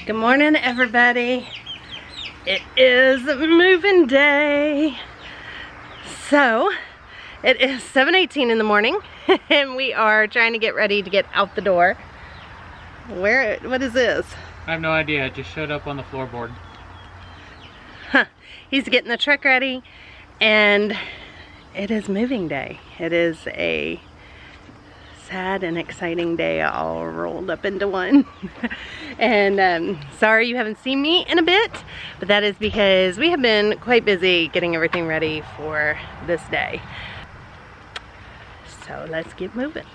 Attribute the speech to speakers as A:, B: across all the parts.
A: Good morning, everybody. It is moving day. So it is 7:18 in the morning and we are trying to get ready to get out the door. What is this?
B: I have no idea. It just showed up on the floorboard.
A: Huh. He's getting the truck ready and it is moving day. It is a sad and exciting day all rolled up into one. And sorry you haven't seen me in a bit, but that is because we have been quite busy getting everything ready for this day. So let's get moving.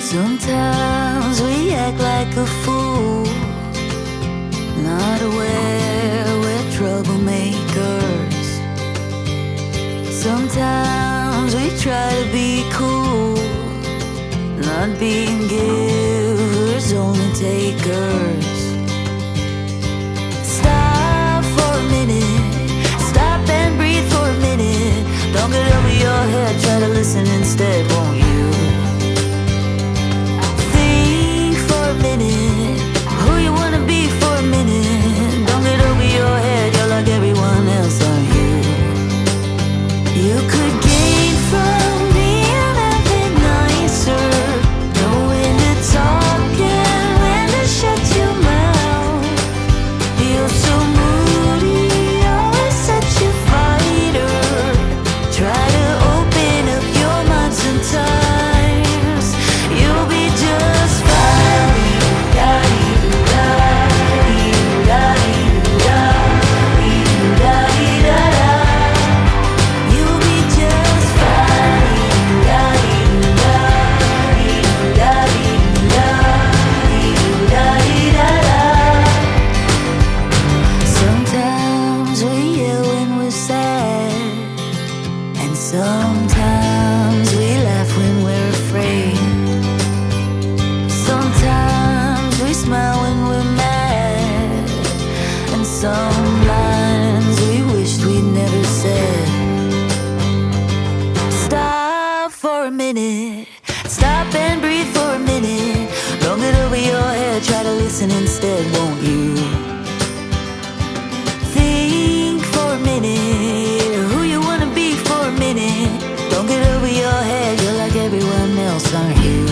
C: Sometimes we act like a fool, not aware we're troublemakers. Sometimes we try to be cool, not being givers, only takers. Stop for a minute, stop and breathe for a minute. Don't get over your head, try to listen instead, won't you? Think for a minute, who you wanna be for a minute. Don't get over your head, you're like everyone else, aren't you? You could gain from being a bit nicer, know when to talk and when to shut your mouth. You're so moody, always such a fighter. Try to open up your mind sometimes, you'll be just fine. You'll be just Sometimes we yell when we're sad, and sometimes we laugh when we're afraid. Sometimes we smile when we're mad, and some lines we wished we'd never said. Stop for a minute, stop and breathe for a minute. Don't get over your head, try to listen instead, won't you? Think for a minute, who you wanna be for a minute. Don't get over your head, you're like everyone else, aren't you?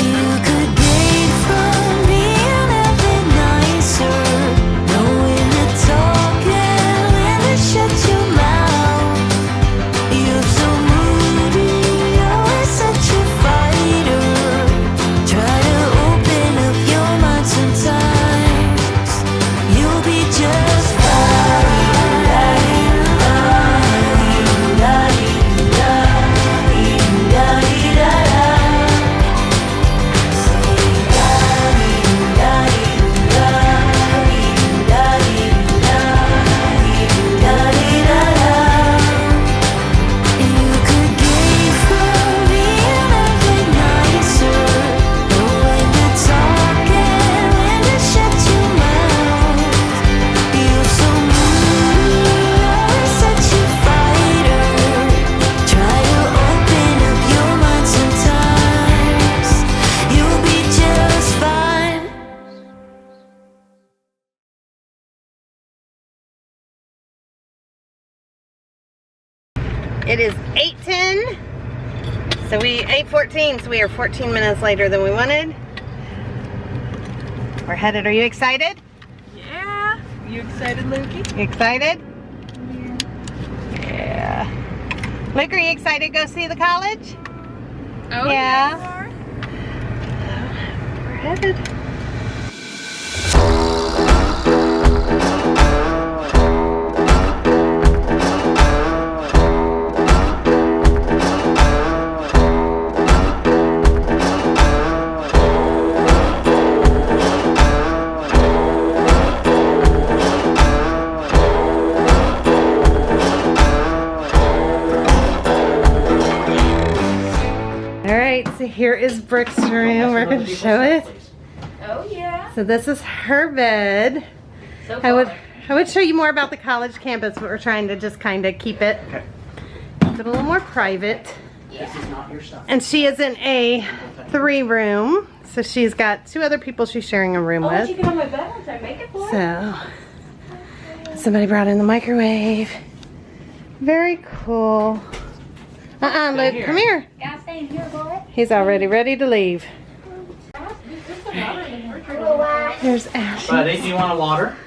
C: You could gain from being a bit nicer, know when to talk and when to shut your mouth. You're so moody, always such a fighter. Try to open up your mind sometimes, you'll be just
A: It is 8:10, so 8:14, so we are 14 minutes later than we wanted. We're headed. Are you excited?
D: Yeah. You excited, Lukey?
A: You excited? Yeah. Luke, are you excited to go see the college?
D: Oh,
A: Yeah.
D: you are?
A: We're headed. So here is Brooke's room. We're going to show it.
D: Oh, yeah.
A: So this is her bed.
D: So
A: How would I would show you more about the college campus, but we're trying to just kind of keep it a little more private.
E: This is not your stuff.
A: And she is in a 3-room, so she's got 2 other people she's sharing a room with.
D: You can have my bed once I make it for
A: So, somebody brought in the microwave. Very cool. Luke, come here.
F: Gotta stay in here, boy.
A: He's already ready to leave. There's Ash.
E: Buddy, do you want a water?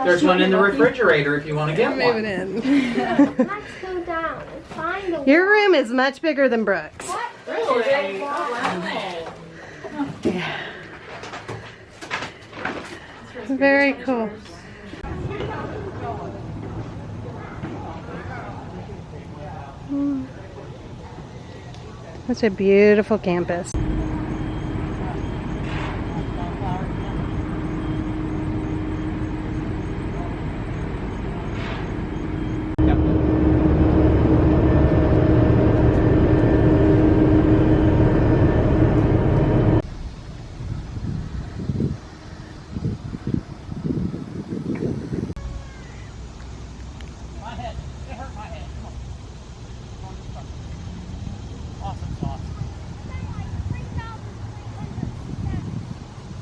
E: There's one in the refrigerator if you want to get
A: Move
E: one.
A: it in.
F: Let's go down and find the
A: Your room is much bigger than Brooke's.
E: Really?
A: Yeah. Very cool. Such a beautiful campus.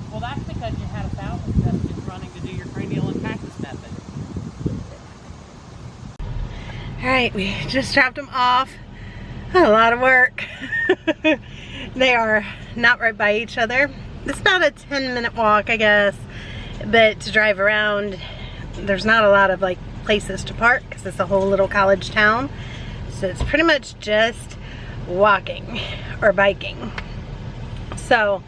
B: Well, that's because you had 1,000 sessions running to do your cranial and practice method.
A: Alright, we just dropped them off. A lot of work. They are not right by each other. It's about a 10-minute walk, I guess. But to drive around, there's not a lot of like places to park because it's a whole little college town. So it's pretty much just walking or biking. So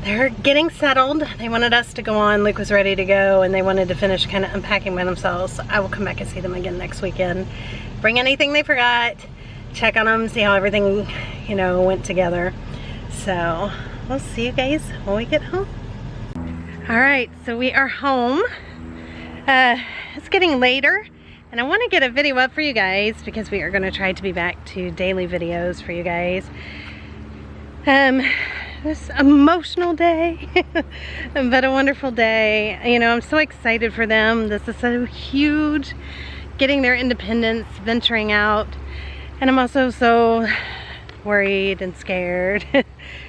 A: they're getting settled. They wanted us to go on. Luke was ready to go and they wanted to finish kind of unpacking by themselves. So I will come back and see them again next weekend. Bring anything they forgot, check on them, see how everything, you know, went together. So we'll see you guys when we get home. All right, so we are home. It's getting later and I want to get a video up for you guys because we are going to try to be back to daily videos for you guys. This emotional day, but a wonderful day. You know, I'm so excited for them. This is so huge, getting their independence, venturing out. And I'm also so worried and scared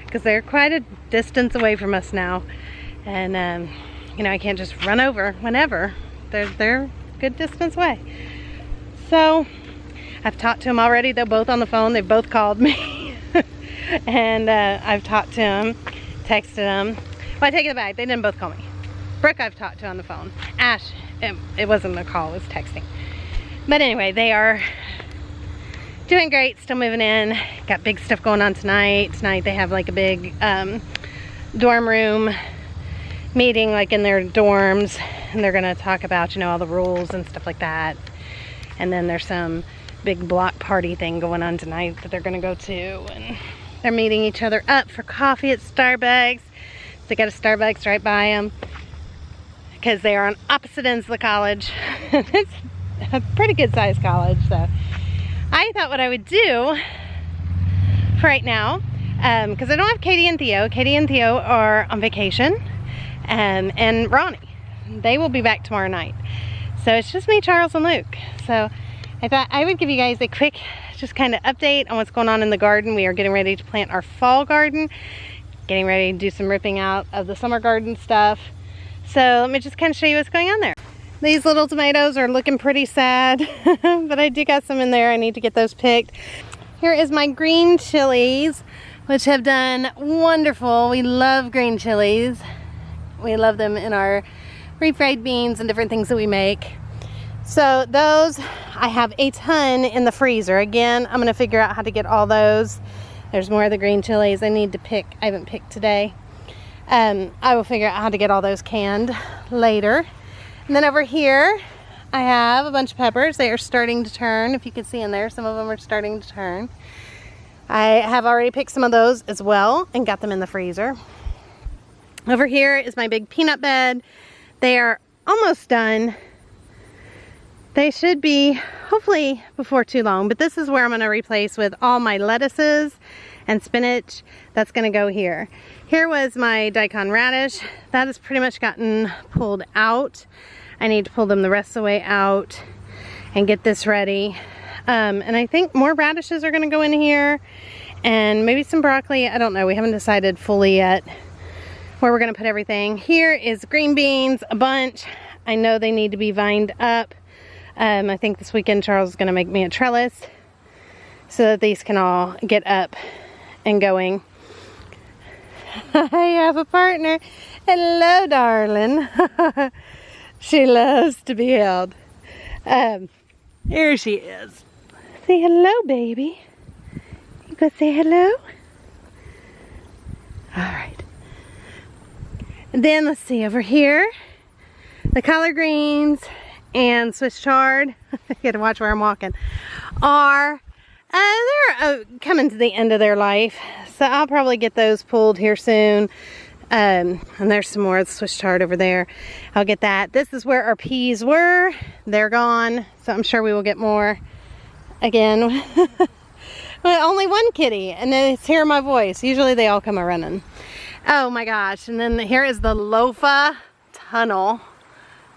A: because they're quite a distance away from us now. And, you know, I can't just run over whenever. They're a good distance away. So I've talked to them already. They're both on the phone. They've both called me. And I've talked to them, texted them. Well, I take it back. They didn't both call me. Brooke I've talked to on the phone. Ash, it wasn't a call. It was texting. But anyway, they are doing great. Still moving in. Got big stuff going on tonight. Tonight they have like a big dorm room meeting like in their dorms. And they're going to talk about, you know, all the rules and stuff like that. And then there's some big block party thing going on tonight that they're going to go to. And they're meeting each other up for coffee at Starbucks. They got a Starbucks right by them because they are on opposite ends of the college. It's a pretty good sized college. So I thought what I would do for right now, because I don't have Katie and Theo. Katie and Theo are on vacation, and Ronnie. They will be back tomorrow night. So it's just me, Charles, and Luke. So I thought I would give you guys a quick just kind of update on what's going on in the garden. We are getting ready to plant our fall garden, getting ready to do some ripping out of the summer garden stuff. So let me just kind of show you what's going on there. These little tomatoes are looking pretty sad, but I do got some in there. I need to get those picked. Here is my green chilies, which have done wonderful. We love green chilies. We love them in our refried beans and different things that we make. So those, I have a ton in the freezer. Again, I'm gonna figure out how to get all those. There's more of the green chilies I need to pick. I haven't picked today. I will figure out how to get all those canned later. And then over here, I have a bunch of peppers. They are starting to turn. If you can see in there, some of them are starting to turn. I have already picked some of those as well and got them in the freezer. Over here is my big peanut bed. They are almost done. They should be hopefully hopefully before too long. But this is where I'm going to replace with all my lettuces and spinach. That's going to go here. Here was my daikon radish. That has pretty much gotten pulled out. I need to pull them the rest of the way out and get this ready. And I think more radishes are going to go in here, and maybe some broccoli. I don't know. We haven't decided fully yet where we're going to put everything. Here is green beans, a bunch. I know they need to be vined up. I think this weekend Charles is going to make me a trellis so that these can all get up and going. I have a partner. Hello, darling. She loves to be held. Here she is. Say hello, baby. You go say hello? Alright. Then let's see over here. The collard greens and Swiss chard. I gotta watch where I'm walking. They're coming to the end of their life. So I'll probably get those pulled here soon. And there's some more of the Swiss chard over there. I'll get that. This is where our peas were. They're gone. So I'm sure we will get more again. Well, only one kitty, and then it's hear my voice. Usually they all come a running. Oh my gosh. And then here is the loafa tunnel.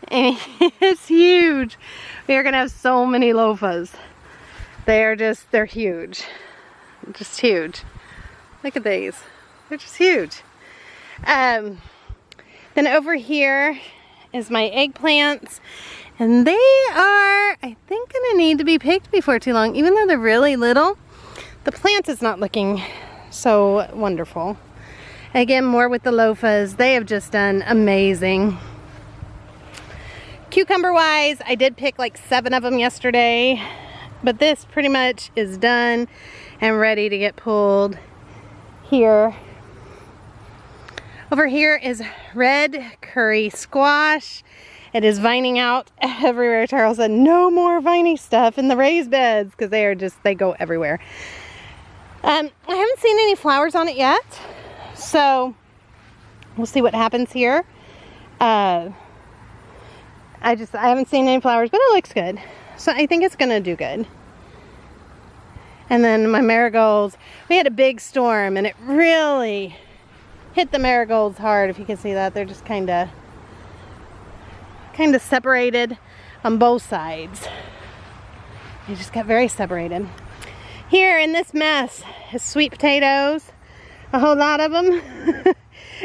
A: And it's huge. We are gonna have so many loafas. They're huge. Just huge. Look at these. They're just huge. Then over here is my eggplants, and they are, I think, gonna need to be picked before too long. Even though they're really little, the plant is not looking so wonderful. Again, more with the loafas. They have just done amazing. Cucumber wise, I did pick like 7 of them yesterday, but this pretty much is done and ready to get pulled here. Over here is red curry squash. It is vining out everywhere. Charles said no more viney stuff in the raised beds because they go everywhere. I haven't seen any flowers on it yet, so we'll see what happens here. I haven't seen any flowers, but it looks good. So I think it's gonna do good. And then my marigolds, we had a big storm and it really hit the marigolds hard. If you can see that, they're just kind of separated on both sides. They just got very separated. Here in this mess is sweet potatoes, a whole lot of them.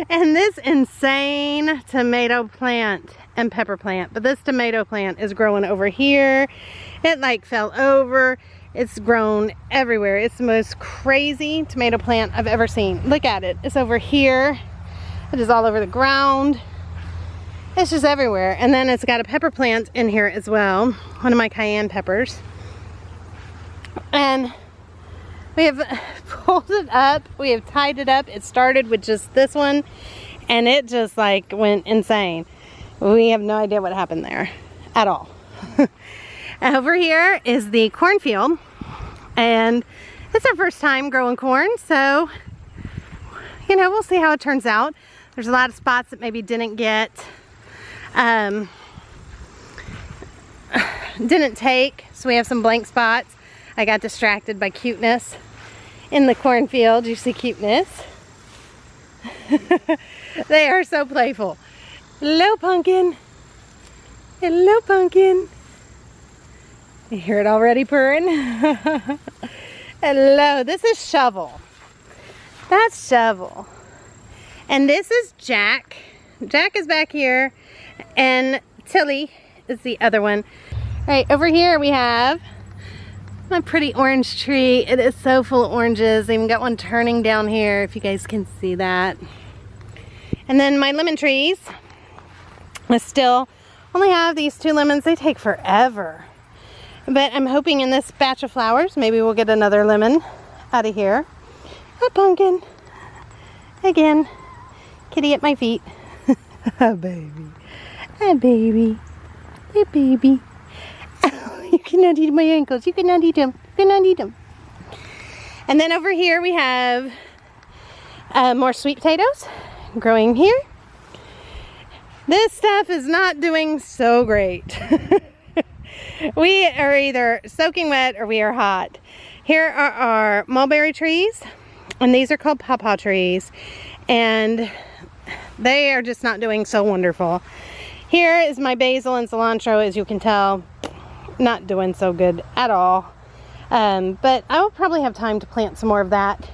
A: And this insane tomato plant and pepper plant. But this tomato plant is growing over here. It like fell over. It's grown everywhere. It's the most crazy tomato plant I've ever seen. Look at it. It's over here. It is all over the ground. It's just everywhere. And then it's got a pepper plant in here as well. One of my cayenne peppers. And we have pulled it up. We have tied it up. It started with just this one. And it just like went insane. We have no idea what happened there at all. Over here is the cornfield, and it's our first time growing corn, so you know, we'll see how it turns out. There's a lot of spots that maybe didn't take, so we have some blank spots. I got distracted by cuteness in the cornfield. You see cuteness? They are so playful. Hello, pumpkin. Hello, pumpkin. You hear it already purring? Hello, this is Shovel. That's Shovel. And this is Jack. Jack is back here, and Tilly is the other one. All right, over here we have my pretty orange tree. It is so full of oranges. I even got one turning down here, if you guys can see that. And then my lemon trees. I still only have these 2 lemons. They take forever. But I'm hoping in this batch of flowers, maybe we'll get another lemon out of here. A pumpkin. Again, kitty at my feet. Oh, baby. Oh, baby. Hey, baby. Oh, you cannot eat my ankles. You cannot eat them. You cannot eat them. And then over here we have more sweet potatoes growing here. This stuff is not doing so great. We are either soaking wet or we are hot. Here are our mulberry trees, and these are called pawpaw trees, and they are just not doing so wonderful. Here is my basil and cilantro, as you can tell, not doing so good at all. But I will probably have time to plant some more of that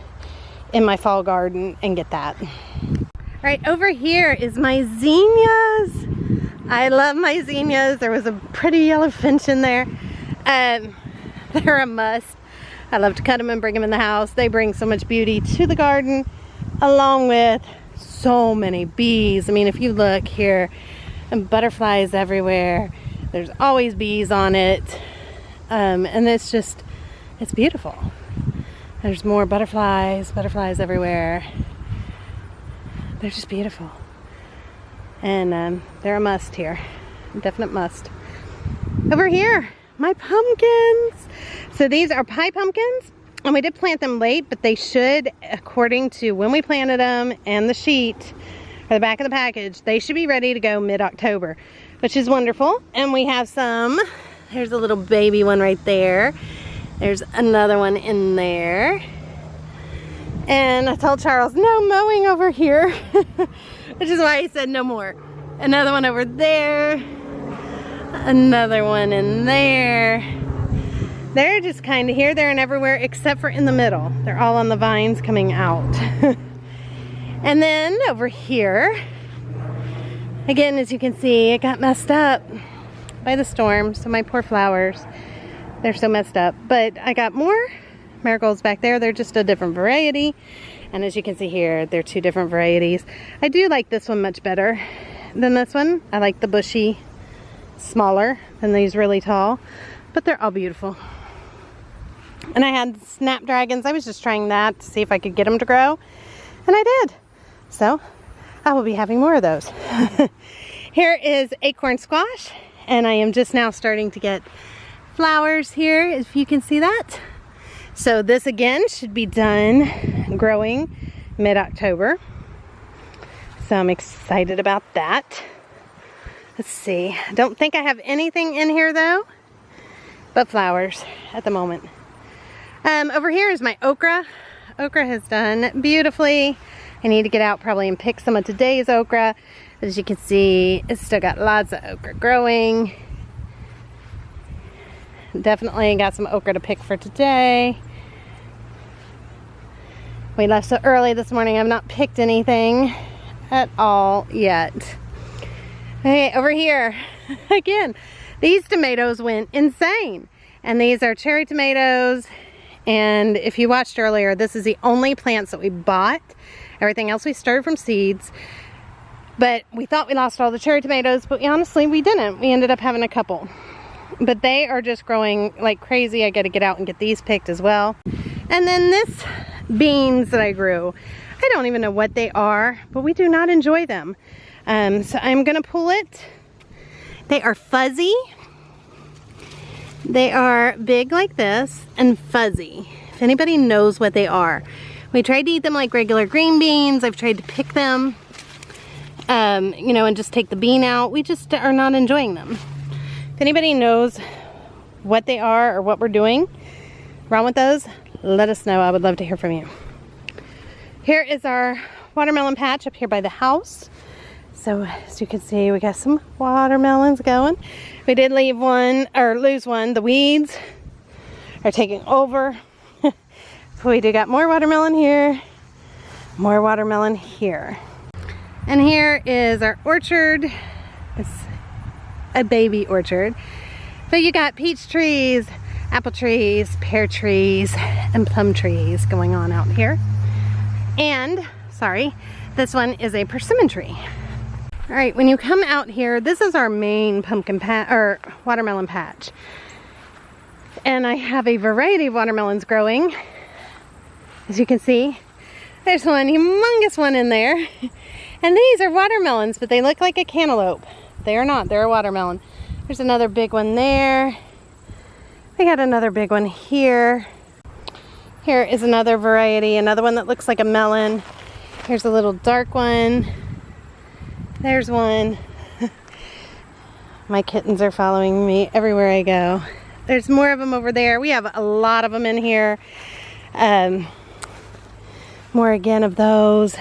A: in my fall garden and get that. All right, over here is my zinnias. I love my zinnias. There was a pretty yellow finch in there. They're a must. I love to cut them and bring them in the house. They bring so much beauty to the garden, along with so many bees. I mean, if you look here, and butterflies everywhere. There's always bees on it. And it's beautiful. There's more butterflies everywhere. They're just beautiful. And they're a must here. Definite must. Over here, my pumpkins. So these are pie pumpkins. And we did plant them late, but they should, according to when we planted them and the sheet, or the back of the package, they should be ready to go mid-October, which is wonderful. And we have some, there's a little baby one right there. There's another one in there. And I told Charles, no mowing over here, which is why he said no more. Another one over there. Another one in there. They're just kind of here, there, and everywhere except for in the middle. They're all on the vines coming out. And then over here, again, as you can see, it got messed up by the storm. So my poor flowers, they're so messed up. But I got more marigolds back there. They're just a different variety. And as you can see here, they're two different varieties. I do like this one much better than this one. I like the bushy, smaller than these really tall. But they're all beautiful. And I had snapdragons. I was just trying that to see if I could get them to grow. And I did. So I will be having more of those. Here is Acorn Squash. And I am just now starting to get flowers here, if you can see that. So this again should be done growing mid-October. So I'm excited about that. Let's see. I don't think I have anything in here though, but flowers at the moment. Over here is my okra. Okra has done beautifully. I need to get out probably and pick some of today's okra. As you can see, it's still got lots of okra growing. Definitely got some okra to pick for today. We left so early this morning, I've not picked anything at all yet. Okay, over here, again, these tomatoes went insane. And these are cherry tomatoes. And if you watched earlier, this is the only plants that we bought. Everything else we started from seeds. But we thought we lost all the cherry tomatoes, but honestly, we didn't. We ended up having a couple. But they are just growing like crazy. I got to get out and get these picked as well. And then this beans that I grew, I don't even know what they are, but we do not enjoy them. So I'm going to pull it. They are fuzzy. They are big like this and fuzzy. If anybody knows what they are. We tried to eat them like regular green beans. I've tried to pick them, you know, and just take the bean out. We just are not enjoying them. If anybody knows what they are or what we're doing wrong with those, let us know. I would love to hear from you. Here is our watermelon patch up here by the house. So as you can see, we got some watermelons going. We did leave one, or lose one. The weeds are taking over. We do got more watermelon here, more watermelon here. And here is our orchard. It's a baby orchard. But you got peach trees, apple trees, pear trees, and plum trees going on out here. And, sorry, this one is a persimmon tree. All right, when you come out here, this is our main pumpkin patch, or watermelon patch. And I have a variety of watermelons growing. As you can see, there's one humongous one in there. And these are watermelons, but they look like a cantaloupe. They are not, they're a watermelon. There's another big one there. We got another big one here. Here is another variety, another one that looks like a melon. Here's a little dark one. There's one. My kittens are following me everywhere I go. There's more of them over there. We have a lot of them in here. More again of those.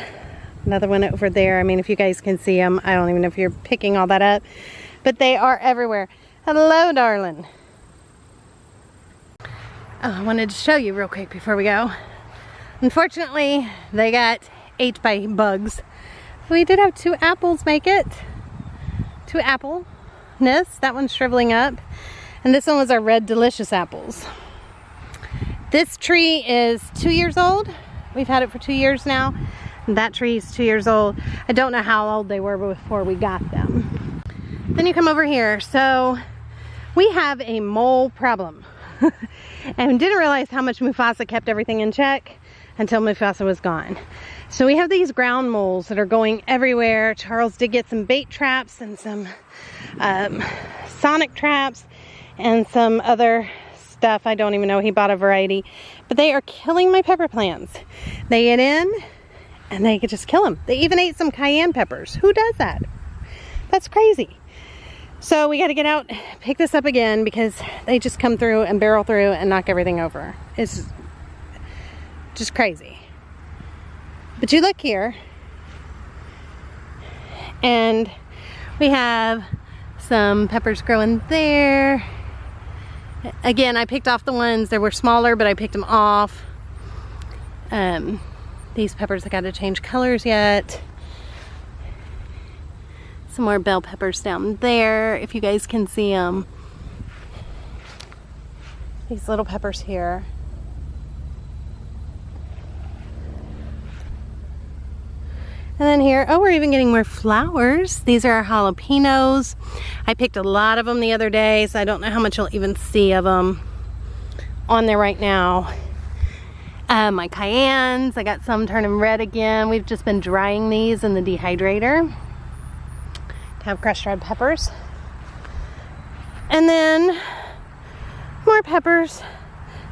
A: Another one over there. I mean, if you guys can see them, I don't even know if you're picking all that up, but they are everywhere. Hello, darling. Oh, I wanted to show you real quick before we go. Unfortunately, they got ate by bugs. We did have 2 apples make it. 2 apple nests. That one's shriveling up. And this one was our red delicious apples. This tree is 2 years old. We've had it for 2 years now. And that tree is 2 years old. I don't know how old they were before we got them. Then you come over here. So we have a mole problem. And didn't realize how much Mufasa kept everything in check until Mufasa was gone. So we have these ground moles that are going everywhere. Charles did get some bait traps and some sonic traps and some other stuff. I don't even know. He bought a variety. But they are killing my pepper plants. They get in and they could just kill them. They even ate some cayenne peppers. Who does that? That's crazy. So we got to get out, pick this up again because they just come through and barrel through and knock everything over. It's just crazy. But you look here and we have some peppers growing there. Again, I picked off the ones that were smaller, but I picked them off. These peppers, I got to change colors yet. Some more bell peppers down there, if you guys can see them. These little peppers here. And then here, oh, we're even getting more flowers. These are our jalapenos. I picked a lot of them the other day, so I don't know how much you'll even see of them on there right now. My cayennes, I got some turning red again. We've just been drying these in the dehydrator to have crushed red peppers. And then more peppers.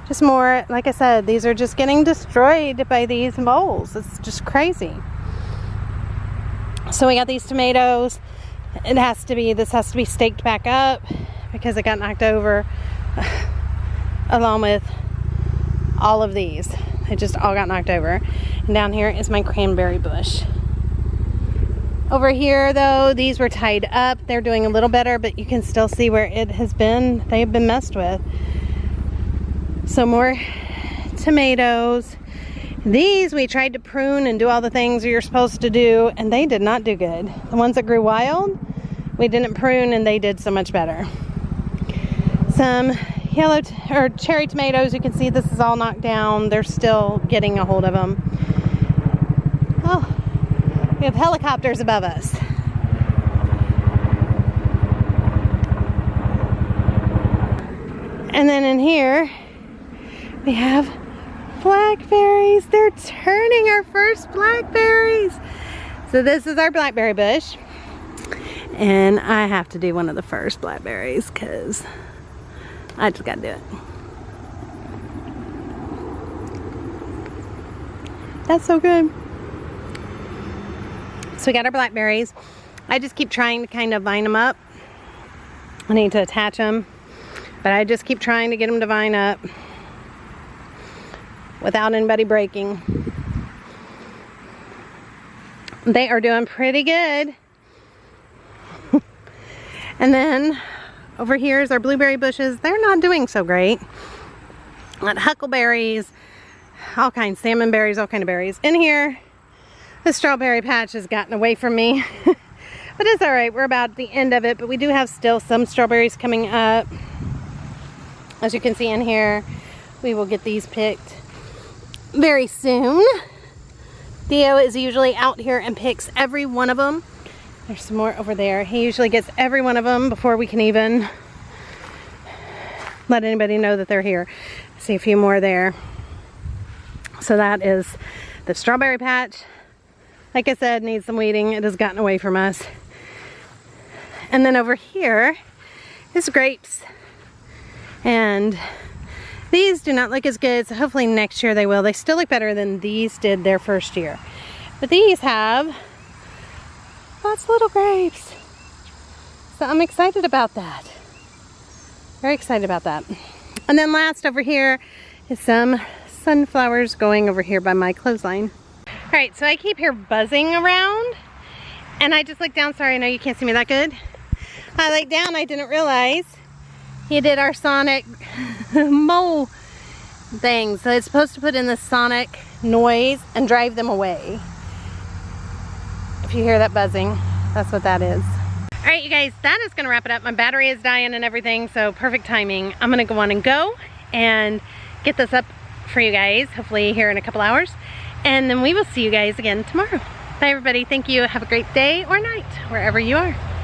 A: Just more, like I said, these are just getting destroyed by these moles. It's just crazy. So we got these tomatoes. This has to be staked back up because it got knocked over along with all of these. It just all got knocked over. And down here is my cranberry bush. Over here though, these were tied up. They're doing a little better, but you can still see where it has been, they've been messed with. So more tomatoes. These we tried to prune and do all the things you're supposed to do, and they did not do good. The ones that grew wild, we didn't prune and they did so much better. Some yellow or cherry tomatoes, you can see this is all knocked down. They're still getting a hold of them. Oh, we have helicopters above us. And then in here, we have blackberries. They're turning our first blackberries. So this is our blackberry bush. And I have to do one of the first blackberries because I just gotta do it. That's so good. So we got our blackberries. I just keep trying to kind of vine them up. I need to attach them, but I just keep trying to get them to vine up without anybody breaking. They are doing pretty good. And then over here is our blueberry bushes. They're not doing so great. Got huckleberries, all kinds, salmon berries, all kind of berries. In here, the strawberry patch has gotten away from me. But it's all right, we're about at the end of it, but we do have still some strawberries coming up. As you can see in here, we will get these picked very soon. Theo is usually out here and picks every one of them. There's some more over there. He usually gets every one of them before we can even let anybody know that they're here. I see a few more there. So that is the strawberry patch. Like I said, needs some weeding. It has gotten away from us. And then over here is grapes. And these do not look as good, so hopefully next year they will. They still look better than these did their first year. But these have lots of little grapes. So I'm excited about that. Very excited about that. And then last over here is some sunflowers going over here by my clothesline. All right, so I keep here buzzing around and I just looked down. Sorry, I know you can't see me that good. I looked down, I didn't realize he did our sonic mole thing. So it's supposed to put in the sonic noise and drive them away. If you hear that buzzing, that's what that is. All right, you guys, that is gonna wrap it up. My battery is dying and everything, so perfect timing. I'm gonna go on and go and get this up for you guys, hopefully here in a couple hours. And then we will see you guys again tomorrow. Bye everybody, thank you. Have a great day or night, wherever you are.